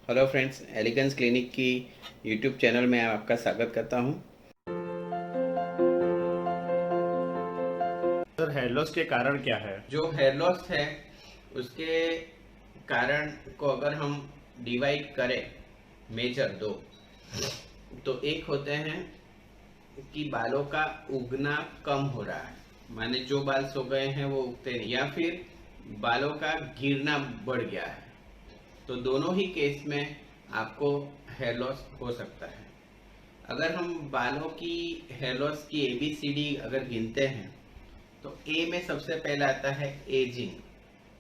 Hello friends, elegance clinic की YouTube channel में आपका स्वागत करता हूं। सर, हेयर लॉस के कारण क्या है? जो हेयर लॉस है उसके कारण को अगर हम डिवाइड करें मेजर दो, तो एक होते हैं कि बालों का उगना कम हो रहा है, माने जो बाल सो गए हैं वो उगते नहीं, या फिर बालों का गिरना बढ़ गया है। तो दोनों ही केस में आपको हेयर लॉस हो सकता है। अगर हम बालों की हेयर लॉस की ABCD अगर गिनते हैं, तो ए में सबसे पहला आता है एजिंग।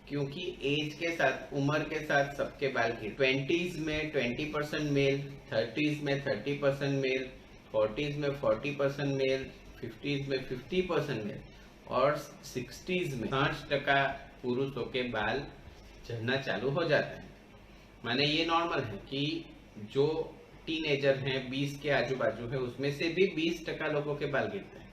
क्योंकि एज के साथ, उम्र के साथ सबके बाल गिर, 20s में 20% मेल, 30s में 30% मेल, 40s में 40% मेल, 50s में 50% मेल और 60s में 60% पुरुषों के बाल झड़ना चालू हो जाता है। माने ये नॉर्मल है कि जो टीनेजर हैं 20 के आजू बाजू है, उसमें से भी 20% लोगों के बाल गिरते हैं।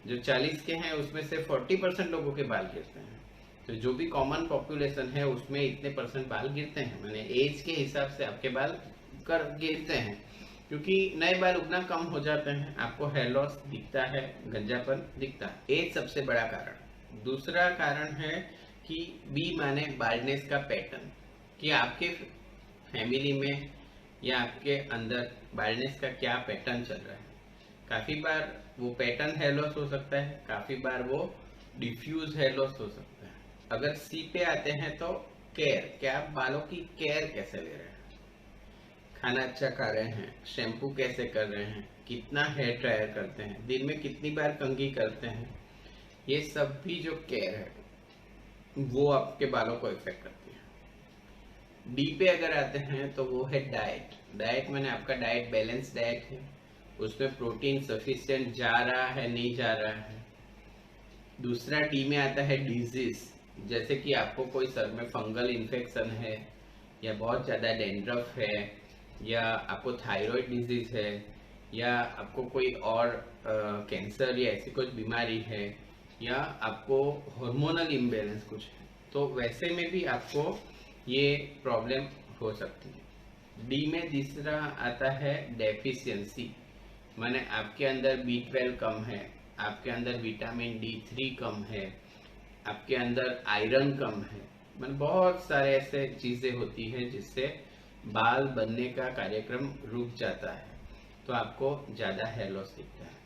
जो 40 के हैं उसमें से 40% लोगों के बाल गिरते हैं। तो जो भी कॉमन पॉपुलेशन है उसमें इतने परसेंट बाल गिरते हैं, माने एज के हिसाब से आपके बाल कर गिरते हैं। क्योंकि नए बाल उगना कम हो जाते हैं, आपको हेयर लॉस दिखता है, गंजापन दिखता है। एज सबसे बड़ा कारण। दूसरा कारण है कि बी माने बाल्डनेस का पैटर्न, कि आपके फैमिली में या आपके अंदर बाल्डनेस का क्या पैटर्न चल रहा है। काफ़ी बार वो पैटर्न हेयर लॉस हो सकता है, काफ़ी बार वो डिफ्यूज हेयर लॉस हो सकता है। अगर सी पे आते हैं तो केयर, क्या आप बालों की केयर कैसे ले रहे हैं, खाना अच्छा खा रहे हैं, शैम्पू कैसे कर रहे हैं, कितना हेयर ड्रायर करते हैं, दिन में कितनी बार कंघी करते हैं, ये सब भी जो केयर है वो आपके बालों को इफेक्ट करती है। डी पे अगर आते हैं तो वो है डाइट। डाइट मैंने आपका डाइट बैलेंस डाइट है, उसमें प्रोटीन सफिशिएंट जा रहा है नहीं जा रहा है। दूसरा डी में आता है डिजीज, जैसे कि आपको कोई सर में फंगल इन्फेक्शन है, या बहुत ज़्यादा डेंड्रफ है, या आपको थायराइड डिजीज है, या आपको कोई और कैंसर या ऐसी कुछ बीमारी है, या आपको हार्मोनल इम्बैलेंस कुछ है, तो वैसे में भी आपको ये प्रॉब्लम हो सकती है। डी में तीसरा आता है डेफिशिएंसी, माने आपके अंदर B12 कम है, आपके अंदर विटामिन D3 कम है, आपके अंदर आयरन कम है। मतलब बहुत सारे ऐसे चीज़ें होती हैं जिससे बाल बनने का कार्यक्रम रुक जाता है, तो आपको ज़्यादा हेयर लॉस दिखता है।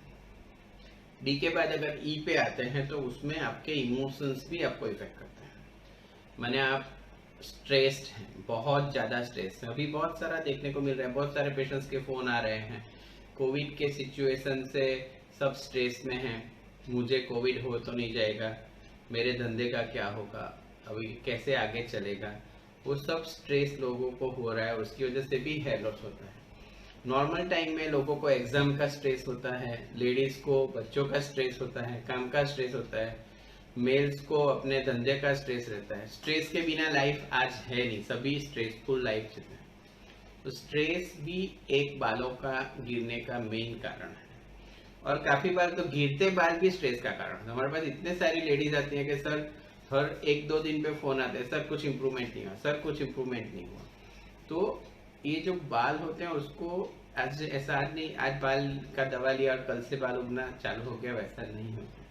डी के बाद अगर ई पे आते हैं तो उसमें आपके इमोशंस भी आपको इफेक्ट करते हैं। माने आप स्ट्रेस्ड हैं, बहुत ज़्यादा स्ट्रेस है। अभी बहुत सारा देखने को मिल रहा है, बहुत सारे पेशेंट्स के फ़ोन आ रहे हैं, कोविड के सिचुएशन से सब स्ट्रेस में हैं। मुझे कोविड हो तो नहीं जाएगा, मेरे धंधे का क्या होगा, अभी कैसे आगे चलेगा, वो सब स्ट्रेस लोगों को हो रहा है, उसकी वजह से भी हेयर लॉस होता है। नॉर्मल टाइम में लोगों को एग्जाम का स्ट्रेस होता है, लेडीज को बच्चों का स्ट्रेस होता है, काम का स्ट्रेस होता है, मेल्स को अपने धंधे का स्ट्रेस रहता है। स्ट्रेस के बिना लाइफ आज है नहीं, सभी स्ट्रेसफुल लाइफ जीते हैं। तो स्ट्रेस भी एक बालों का गिरने का मेन कारण है। और काफी बार तो गिरते बाल भी स्ट्रेस का कारण है। हमारे पास इतने सारी लेडीज आती हैं कि सर हर एक दो दिन पे फोन आते हैं, सर कुछ इम्प्रूवमेंट नहीं हुआ, सर कुछ इम्प्रूवमेंट नहीं हुआ। तो ये जो बाल होते हैं उसको आज ऐसा, आज नहीं आज बाल का दवा लिया और कल से बाल उगना चालू हो गया, वैसा नहीं होता।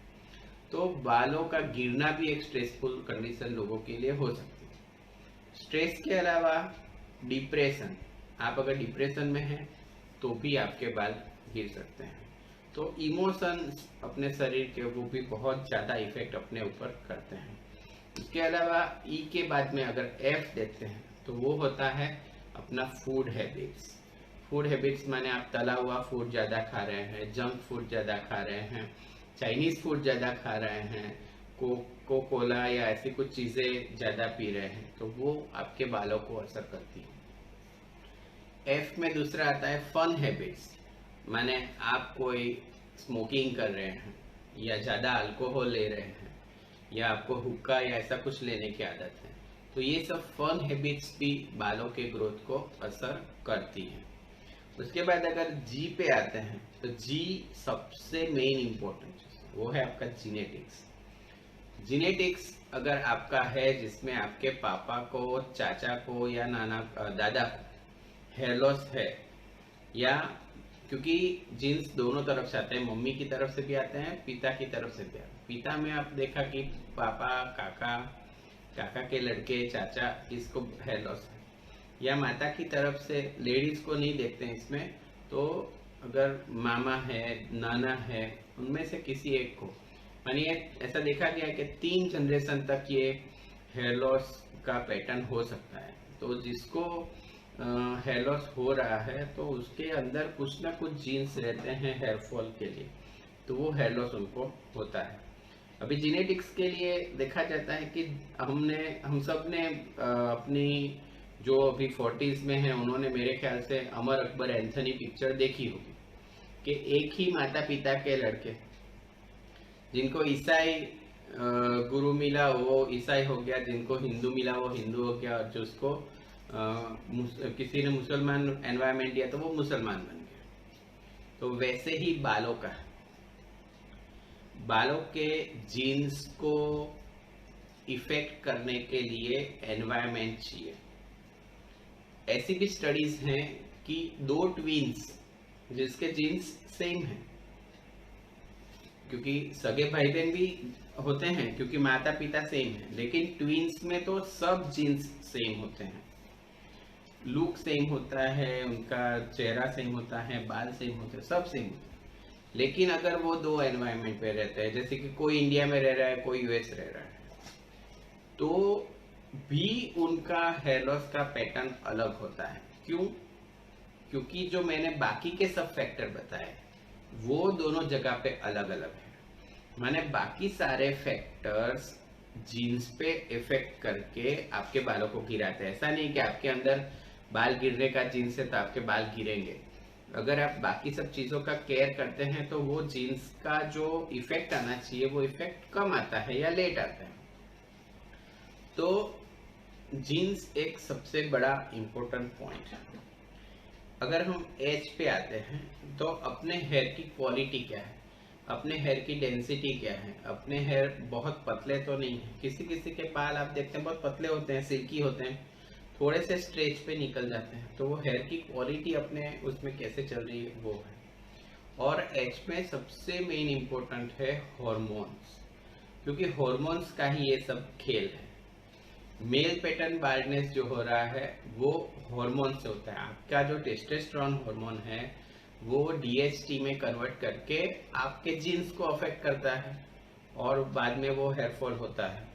तो बालों का गिरना भी एक स्ट्रेसफुल कंडीशन लोगों के लिए हो सकती है। स्ट्रेस के अलावा डिप्रेशन, आप अगर डिप्रेशन में हैं तो भी आपके बाल गिर सकते हैं। तो इमोशंस अपने शरीर के वो भी बहुत ज़्यादा इफेक्ट अपने ऊपर करते हैं। इसके अलावा ई के बाद में अगर एफ देखते हैं तो वो होता है अपना फूड हैबिट्स। फूड हैबिट्स माने आप तला हुआ फूड ज़्यादा खा रहे हैं, जंक फूड ज़्यादा खा रहे हैं, चाइनीज़ फूड ज़्यादा खा रहे हैं, कोको कोला या ऐसी कुछ चीज़ें ज़्यादा पी रहे हैं, तो वो आपके बालों को असर करती है। एफ में दूसरा आता है फन हैबिट्स, माने आप कोई स्मोकिंग कर रहे हैं, या ज़्यादा अल्कोहल ले रहे हैं, या आपको हुक्का या ऐसा कुछ लेने की आदत है, तो ये सब फन हैबिट्स भी बालों के ग्रोथ को असर करती हैं। उसके बाद अगर जी पे आते हैं तो जी सबसे मेन इम्पोर्टेंट चीज़ वो है आपका जीनेटिक्स। जीनेटिक्स अगर आपका है जिसमें आपके पापा को, चाचा को या नाना दादा को हेयर लॉस है, या क्योंकि जीन्स दोनों तरफ से आते हैं, मम्मी की तरफ से भी आते हैं, पिता की तरफ से भी आते हैं। पिता में आप देखा कि पापा, काका, काका के लड़के, चाचा, इसको हेयर लॉस है, या माता की तरफ से लेडीज को नहीं देखते हैं इसमें, तो अगर मामा है, नाना है, उनमें से किसी एक को, मानिए ऐसा देखा गया है कि 3 जनरेशन तक ये हेयर लॉस का पैटर्न हो सकता है। तो जिसको हेयर लॉस हो रहा है तो उसके अंदर कुछ ना कुछ जीन्स रहते हैं हेयर फॉल के लिए, तो वो हेयर लॉस उनको होता है। अभी जेनेटिक्स के लिए देखा जाता है कि हम सब ने अपनी जो अभी 40s में है, उन्होंने मेरे ख्याल से अमर अकबर एंथनी पिक्चर देखी होगी कि एक ही माता पिता के लड़के, जिनको ईसाई गुरु मिला वो ईसाई हो गया, जिनको हिंदू मिला वो हिंदू हो गया, और जिसको किसी ने मुसलमान एनवायरमेंट दिया तो वो मुसलमान बन गया। तो वैसे ही बालों का, बालों के जीन्स को इफेक्ट करने के लिए एनवायरमेंट चाहिए। ऐसी भी स्टडीज हैं कि 2 ट्विन्स जिसके जीन्स सेम हैं, क्योंकि सगे भाई बहन भी होते हैं क्योंकि माता पिता सेम है, लेकिन ट्विन्स में तो सब जीन्स सेम होते हैं, लुक सेम होता है, उनका चेहरा सेम होता है, बाल सेम होते हैं, सब सेम होते हैं। लेकिन अगर वो 2 एनवायरनमेंट पे रहते हैं, जैसे कि कोई इंडिया में रह रहा है, कोई यूएस रह रहा है, तो भी उनका हेयर लॉस का पैटर्न अलग होता है। क्यों? क्योंकि जो मैंने बाकी के सब फैक्टर बताए वो दोनों जगह पे अलग अलग है। माने बाकी सारे फैक्टर्स जीन्स पे इफेक्ट करके आपके बालों को गिराते हैं। ऐसा नहीं कि आपके अंदर बाल गिरने का जीन्स है तो आपके बाल गिरेंगे। अगर आप बाकी सब चीजों का केयर करते हैं तो वो जीन्स का जो इफेक्ट आना चाहिए वो इफेक्ट कम आता है या लेट आता है। तो जीन्स एक सबसे बड़ा इम्पोर्टेंट पॉइंट है। अगर हम एज पे आते हैं तो अपने हेयर की क्वालिटी क्या है, अपने हेयर की डेंसिटी क्या है, अपने हेयर बहुत पतले तो नहीं है। किसी किसी के बाल आप देखते हैं बहुत पतले होते हैं, सिल्की होते हैं, थोड़े से स्ट्रेच पे निकल जाते हैं, तो वो हेयर की क्वालिटी अपने उसमें कैसे चल रही है वो है। और एज में सबसे मेन इम्पोर्टेंट है हॉर्मोन्स, क्योंकि हॉर्मोन्स का ही ये सब खेल है। मेल पैटर्न बाल्डनेस जो हो रहा है वो हार्मोन से होता है। आपका जो टेस्टोस्टेरोन हार्मोन है वो डीएचटी में कन्वर्ट करके आपके जीन्स को अफेक्ट करता है और बाद में वो हेयर फॉल होता है।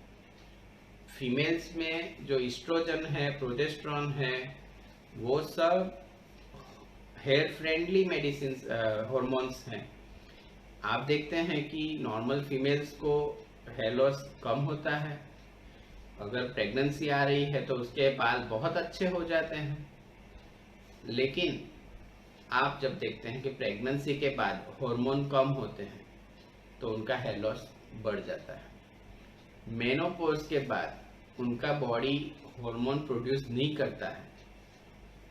फीमेल्स में जो एस्ट्रोजन है, प्रोजेस्टेरोन है, वो सब हेयर फ्रेंडली मेडिसिन हार्मोन्स हैं। आप देखते हैं कि नॉर्मल फीमेल्स को हेयर लॉस कम होता है, अगर प्रेगनेंसी आ रही है तो उसके बाल बहुत अच्छे हो जाते हैं। लेकिन आप जब देखते हैं कि प्रेगनेंसी के बाद हार्मोन कम होते हैं तो उनका हेयर लॉस बढ़ जाता है। मेनोपॉज के बाद उनका बॉडी हार्मोन प्रोड्यूस नहीं करता है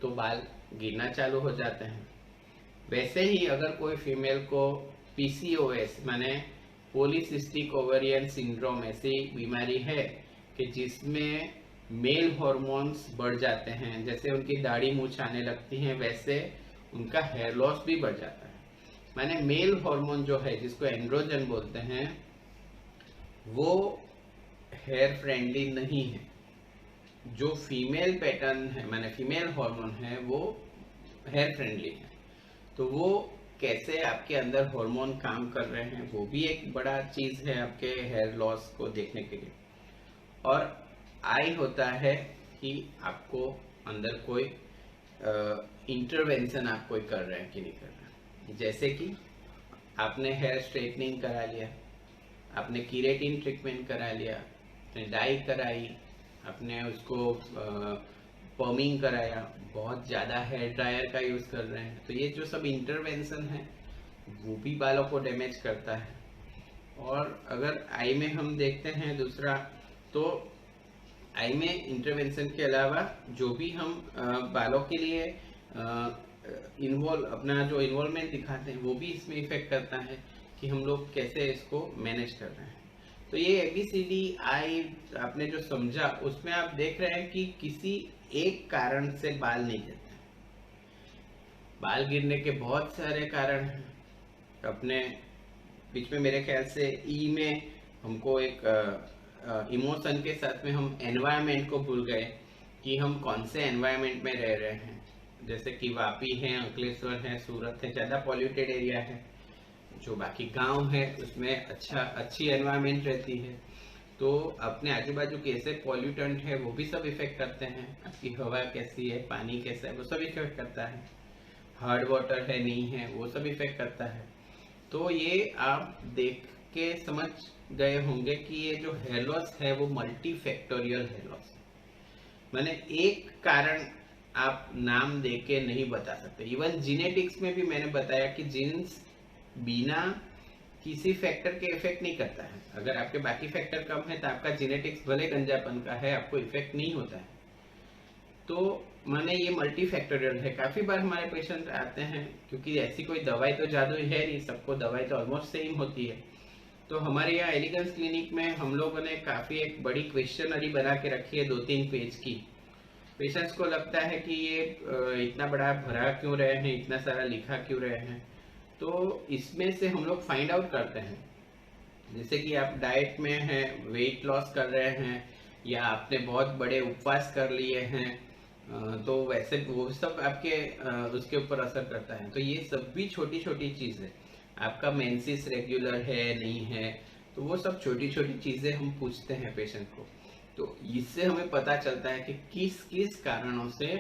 तो बाल गिरना चालू हो जाते हैं। वैसे ही अगर कोई फीमेल को पीसीओएस माने पॉलीसिस्टिक ओवेरियन सिंड्रोम ऐसी बीमारी है कि जिसमें मेल हार्मोन्स बढ़ जाते हैं, जैसे उनकी दाढ़ी मूछ आने लगती हैं वैसे उनका हेयर लॉस भी बढ़ जाता है। माने मेल हार्मोन जो है जिसको एंड्रोजन बोलते हैं वो हेयर फ्रेंडली नहीं है। जो फीमेल पैटर्न है माने फीमेल हार्मोन है वो हेयर फ्रेंडली है। तो वो कैसे आपके अंदर हार्मोन काम कर रहे हैं वो भी एक बड़ा चीज है आपके हेयर लॉस को देखने के लिए। और आई होता है कि आपको अंदर कोई इंटरवेंशन आप कोई कर रहे हैं कि नहीं कर रहे हैं। जैसे कि आपने हेयर स्ट्रेटनिंग करा लिया, आपने कीरेटिन ट्रीटमेंट करा लिया, आपने डाई कराई, आपने उसको पर्मिंग कराया, बहुत ज़्यादा हेयर ड्रायर का यूज़ कर रहे हैं, तो ये जो सब इंटरवेंशन है वो भी बालों को डैमेज करता है। और अगर आई में हम देखते हैं दूसरा, तो आई में इंटरवेंशन के अलावा जो भी हम बालों के लिए अपना जो इन्वॉल्वमेंट दिखाते हैं वो भी इसमें इफेक्ट करता है कि हम लोग कैसे इसको मैनेज कर रहे हैं। तो ये ABCD आई आपने जो समझा उसमें आप देख रहे हैं कि किसी एक कारण से बाल नहीं गिरते। बाल गिरने के बहुत सारे कारण हैं। अपने बीच में मेरे ख्याल से ई में हमको एक इमोशन के साथ में हम एनवायरनमेंट को भूल गए कि हम कौन से एनवायरनमेंट में रह रहे हैं। जैसे कि वापी है, अंकलेश्वर है, सूरत है, ज़्यादा पॉल्यूटेड एरिया है। जो बाकी गांव है उसमें अच्छी एनवायरनमेंट रहती है। तो अपने आजू बाजू कैसे पॉल्यूटेंट है वो भी सब इफेक्ट करते हैं। आपकी हवा कैसी है, पानी कैसा है, वो सब इफेक्ट करता है। हार्ड वाटर है नहीं है, वो सब इफेक्ट करता है। तो ये आप देख के समझ गए होंगे कि ये जो हेयर लॉस है वो मल्टी फैक्टोरियल हेयर लॉस है। मैंने एक कारण आप नाम दे के नहीं बता सकते। इवन जीनेटिक्स में भी मैंने बताया कि जीन्स बिना किसी फैक्टर के इफेक्ट नहीं करता है। अगर आपके बाकी फैक्टर कम है तो आपका जीनेटिक्स भले गंजापन का है, आपको इफेक्ट नहीं होता है। तो माने ये मल्टी फैक्टोरियल है। काफी बार हमारे पेशेंट आते हैं, क्योंकि ऐसी कोई दवाई तो जादू है नहीं, सबको दवाई तो ऑलमोस्ट सेम होती है। तो हमारे यहाँ एलिगेंस क्लिनिक में हम लोगों ने काफी एक बड़ी क्वेश्चनरी बना के रखी है 2-3 पेज की। पेशेंट्स को लगता है कि ये इतना बड़ा भरा क्यों रहे हैं, इतना सारा लिखा क्यों रहे हैं। तो इसमें से हम लोग फाइंड आउट करते हैं। जैसे कि आप डाइट में हैं, वेट लॉस कर रहे हैं, या आपने बहुत बड़े उपवास कर लिए हैं, तो वैसे वो सब आपके उसके ऊपर असर करता है। तो ये सब भी छोटी छोटी चीज़ है। आपका मेंसेस रेगुलर है नहीं है, तो वो सब छोटी छोटी चीज़ें हम पूछते हैं पेशेंट को। तो इससे हमें पता चलता है कि किस किस कारणों से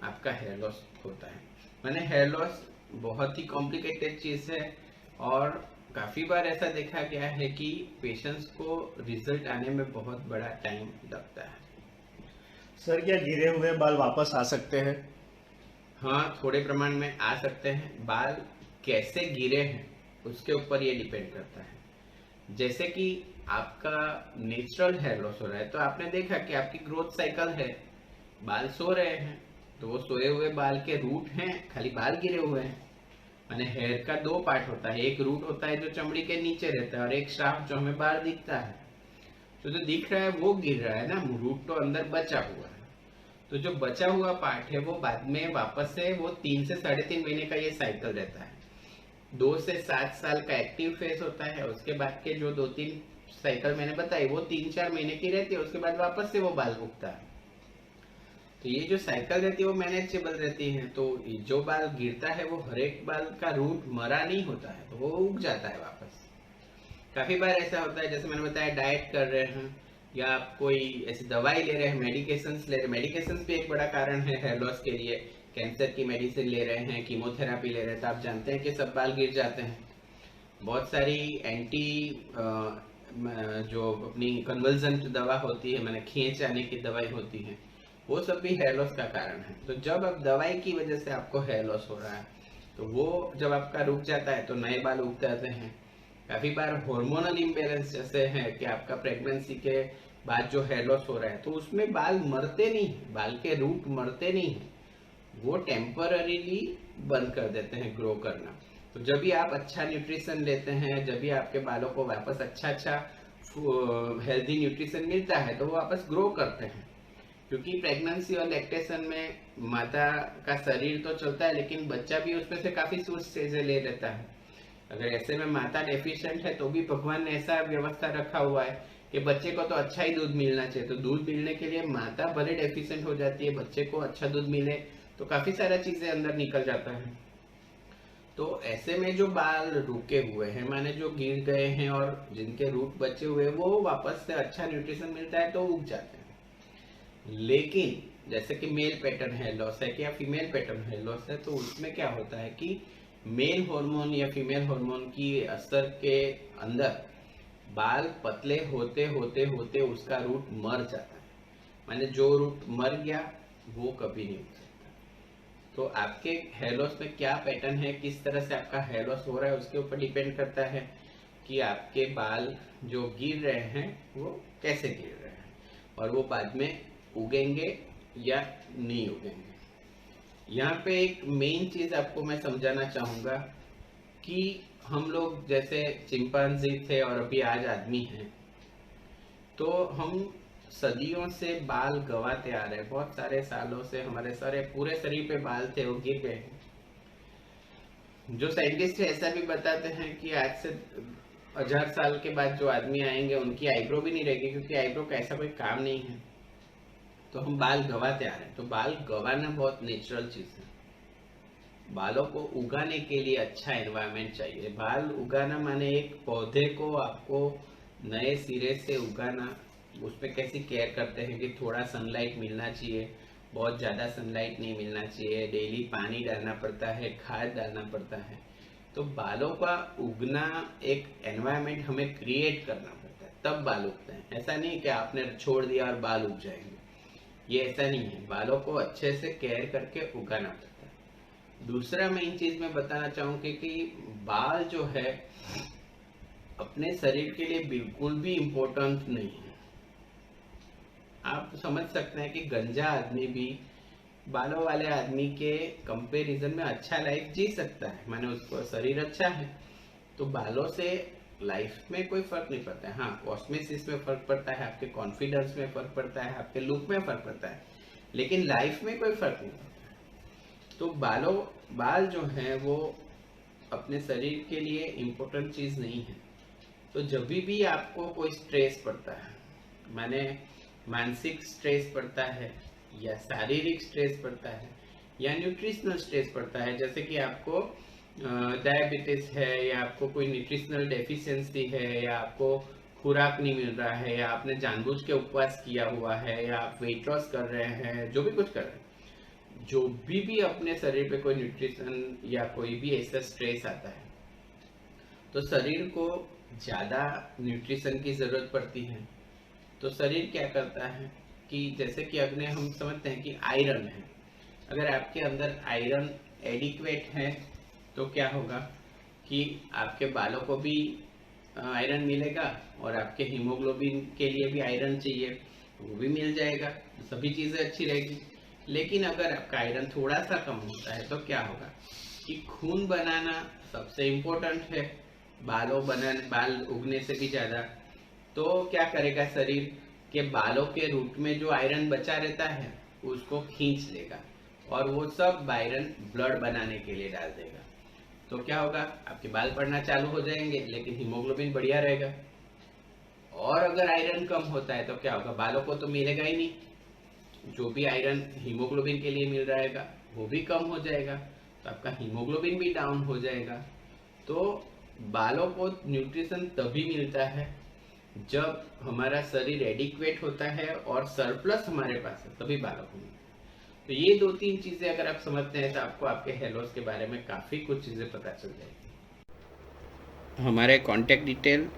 आपका हेयर लॉस होता है। मैंने हेयर लॉस बहुत ही कॉम्प्लिकेटेड चीज़ है, और काफ़ी बार ऐसा देखा गया है कि पेशेंट्स को रिजल्ट आने में बहुत बड़ा टाइम लगता है। सर, क्या गिरे हुए बाल वापस आ सकते हैं? हाँ, थोड़े प्रमाण में आ सकते हैं। बाल कैसे गिरे हैं उसके ऊपर ये डिपेंड करता है। जैसे कि आपका नेचुरल हेयर लॉस हो रहा है, तो आपने देखा कि आपकी ग्रोथ साइकिल है, बाल सो रहे हैं, तो वो सोए हुए बाल के रूट हैं, खाली बाल गिरे हुए हैं। माने हेयर का 2 पार्ट होता है, एक रूट होता है जो चमड़ी के नीचे रहता है, और एक शाफ्ट जो हमें बाहर दिखता है। तो जो दिख रहा है वो गिर रहा है ना, रूट तो अंदर बचा हुआ है। तो जो बचा हुआ पार्ट है वो बाद में वापस से वो 3 से 3.5 महीने का ये साइकिल रहता है। 2 से 7 साल का एक्टिव फेज होता है, उसके बाद के जो 2-3 साइकिल मैंने बताई वो 3-4 महीने की रहती है, उसके बाद वापस से वो बाल उगता है। तो ये जो साइकिल रहती है वो मैनेजेबल रहती है। तो जो बाल गिरता है वो हर एक बाल का रूट मरा नहीं होता है, तो वो उग जाता है वापस। काफी बार ऐसा होता है, जैसे मैंने बताया, डाइट कर रहे हैं या आप कोई ऐसी दवाई ले रहे हैं, मेडिकेशंस ले रहे हैं। मेडिकेशंस भी एक बड़ा कारण है हेयर लॉस के लिए। कैंसर की मेडिसिन ले रहे हैं, कीमोथेरापी ले रहे हैं, तो आप जानते हैं कि सब बाल गिर जाते हैं। बहुत सारी एंटी जो अपनी कन्वर्जन दवा होती है, मैंने खींच आने की दवाई होती है, वो सब भी हेयर लॉस का कारण है। तो जब अब दवाई की वजह से आपको हेयर लॉस हो रहा है, तो वो जब आपका रुक जाता है तो नए बाल उगते आते हैं। काफी बार हार्मोनल इम्बेलेंस जैसे है कि आपका प्रेगनेंसी के बाद जो हेयर लॉस हो रहा है, तो उसमें बाल मरते नहीं है, बाल के रूट मरते नहीं है, वो टेम्पररीली बंद कर देते हैं ग्रो करना। तो जब भी आप अच्छा न्यूट्रिशन लेते हैं, जब भी आपके बालों को वापस अच्छा हेल्दी न्यूट्रिशन मिलता है, तो वो वापस ग्रो करते हैं। क्योंकि प्रेगनेंसी और लैक्टेशन में माता का शरीर तो चलता है, लेकिन बच्चा भी उसमें से काफी सोर्स चीजें ले लेता है। अगर ऐसे में माता डेफिशिएंट है, तो भी भगवान ने ऐसा व्यवस्था रखा हुआ है कि बच्चे को तो अच्छा ही दूध मिलना चाहिए। तो दूध मिलने के लिए माता भले डेफिशिएंट हो जाती है, बच्चे को अच्छा दूध मिले, तो काफी सारा चीजें अंदर निकल जाता है। तो ऐसे में जो बाल रुके हुए हैं, माने जो गिर गए हैं और जिनके रूट बचे हुए हैं, वो वापस से अच्छा न्यूट्रिशन मिलता है तो उग जाते हैं। लेकिन जैसे कि मेल पैटर्न हेयर लॉस है कि या फीमेल पैटर्न हेयर लॉस है, तो उसमें क्या होता है कि मेल हार्मोन या फीमेल हार्मोन की असर के अंदर बाल पतले होते होते होते उसका रूट मर जाता है। माने जो रूट मर गया वो कभी नहीं उग सकता। तो आपके हेयर लॉस में क्या पैटर्न है, किस तरह से आपका हेयर लॉस हो रहा है, उसके ऊपर डिपेंड करता है कि आपके बाल जो गिर रहे हैं वो कैसे गिर रहे हैं, और वो बाद में उगेंगे या नहीं उगेंगे। यहाँ पे एक मेन चीज आपको मैं समझाना चाहूंगा कि हम लोग जैसे चिंपांजी थे और अभी आज आदमी हैं, तो हम सदियों से बाल गंवाते आ रहे हैं, बहुत सारे सालों से हमारे सारे पूरे शरीर पे बाल थे वो गिर गए हैं। जो साइंटिस्ट ऐसा भी बताते हैं कि आज से 1000 साल के बाद जो आदमी आएंगे उनकी आईब्रो भी नहीं रहेगी, क्योंकि आईब्रो का ऐसा कोई काम नहीं है। तो हम बाल गंवाते आ रहे हैं। तो बाल गंवाना बहुत नेचुरल चीज है। बालों को उगाने के लिए अच्छा एनवायरनमेंट चाहिए। बाल उगाना माने एक पौधे को आपको नए सिरे से उगाना, उसमें कैसी केयर करते हैं कि थोड़ा सनलाइट मिलना चाहिए, बहुत ज़्यादा सनलाइट नहीं मिलना चाहिए, डेली पानी डालना पड़ता है, खाद डालना पड़ता है। तो बालों का उगना एक एनवायरनमेंट हमें क्रिएट करना पड़ता है, तब बाल उगते हैं। ऐसा नहीं कि आपने छोड़ दिया और बाल उग जाएंगे, ये ऐसा नहीं है। बालों को अच्छे से केयर करके उगाना पड़ता है। दूसरा मेन चीज मैं बताना चाहूँगी कि बाल जो है अपने शरीर के लिए बिल्कुल भी इम्पोर्टेंट नहीं है। आप समझ सकते हैं कि गंजा आदमी भी बालों वाले आदमी के कंपैरिजन में अच्छा लाइफ जी सकता है, माने उसको शरीर अच्छा है। तो बालों से लाइफ में कोई फर्क नहीं पड़ता है। हाँ, कॉस्मेटिक्स में फर्क पड़ता है, आपके कॉन्फिडेंस में फर्क पड़ता है, आपके लुक में फर्क पड़ता है, लेकिन लाइफ में कोई फर्क नहीं पड़ता। तो बाल जो है वो अपने शरीर के लिए इम्पोर्टेंट चीज नहीं है। तो जब भी आपको कोई स्ट्रेस पड़ता है, माने मानसिक स्ट्रेस पड़ता है या शारीरिक स्ट्रेस पड़ता है या न्यूट्रिशनल स्ट्रेस पड़ता है, जैसे कि आपको डायबिटीज है या आपको कोई न्यूट्रिशनल डेफिशिएंसी है या आपको खुराक नहीं मिल रहा है या आपने जानबूझ के उपवास किया हुआ है या आप वेट लॉस कर रहे हैं, जो भी कुछ कर रहे हैं, जो भी अपने शरीर पे कोई न्यूट्रिशन या कोई भी ऐसा स्ट्रेस आता है, तो शरीर को ज़्यादा न्यूट्रिशन की ज़रूरत पड़ती है। तो शरीर क्या करता है कि जैसे कि अगले हम समझते हैं कि आयरन है, अगर आपके अंदर आयरन एडिक्वेट है तो क्या होगा कि आपके बालों को भी आयरन मिलेगा और आपके हीमोग्लोबिन के लिए भी आयरन चाहिए, वो भी मिल जाएगा, सभी चीज़ें अच्छी रहेगी। लेकिन अगर आपका आयरन थोड़ा सा कम होता है तो क्या होगा कि खून बनाना सबसे इम्पोर्टेंट है, बाल उगने से भी ज़्यादा। तो क्या करेगा शरीर के बालों के रूट में जो आयरन बचा रहता है उसको खींच लेगा और वो सब आयरन ब्लड बनाने के लिए डाल देगा। तो क्या होगा, आपके बाल पड़ना चालू हो जाएंगे, लेकिन हीमोग्लोबिन बढ़िया रहेगा। और अगर आयरन कम होता है तो क्या होगा, बालों को तो मिलेगा ही नहीं, जो भी आयरन हीमोग्लोबिन के लिए मिल रहेगा वो भी कम हो जाएगा, तो आपका हीमोग्लोबिन भी डाउन हो जाएगा। तो बालों को न्यूट्रिशन तभी मिलता है जब हमारा शरीर एडिक्वेट होता है और सरप्लस हमारे पास है, तभी बालों को मिलता है। तो ये 2-3 चीजें अगर आप समझते हैं तो आपको आपके हेयर लॉस के बारे में काफ़ी कुछ चीज़ें पता चल जाएगी। हमारे कॉन्टैक्ट डिटेल,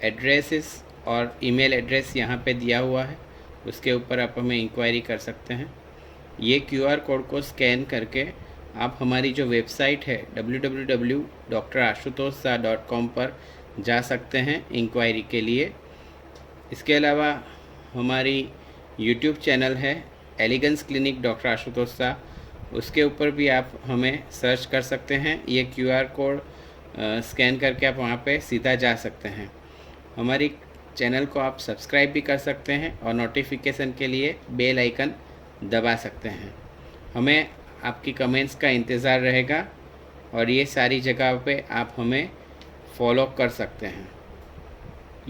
एड्रेसेस और ईमेल एड्रेस यहाँ पे दिया हुआ है, उसके ऊपर आप हमें इंक्वायरी कर सकते हैं। ये QR कोड को स्कैन करके आप हमारी जो वेबसाइट है www.drashutosh.com पर जा सकते हैं इंक्वायरी के लिए। इसके अलावा हमारी YouTube चैनल है elegance clinic doctor Ashutosh Shah, उसके ऊपर भी आप हमें सर्च कर सकते हैं। ये QR कोड स्कैन करके आप वहाँ पे सीधा जा सकते हैं। हमारी चैनल को आप सब्सक्राइब भी कर सकते हैं और नोटिफिकेशन के लिए बेल आइकन दबा सकते हैं। हमें आपकी कमेंट्स का इंतज़ार रहेगा और ये सारी जगह पे आप हमें फॉलो कर सकते हैं।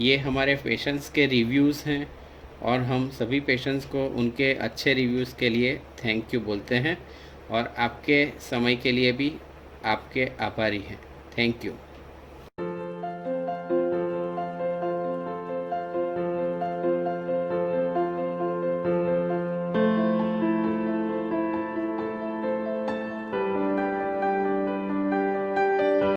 ये हमारे पेशेंट्स के रिव्यूज़ हैं और हम सभी पेशेंट्स को उनके अच्छे रिव्यूज़ के लिए थैंक यू बोलते हैं और आपके समय के लिए भी आपके आभारी हैं। Thank you.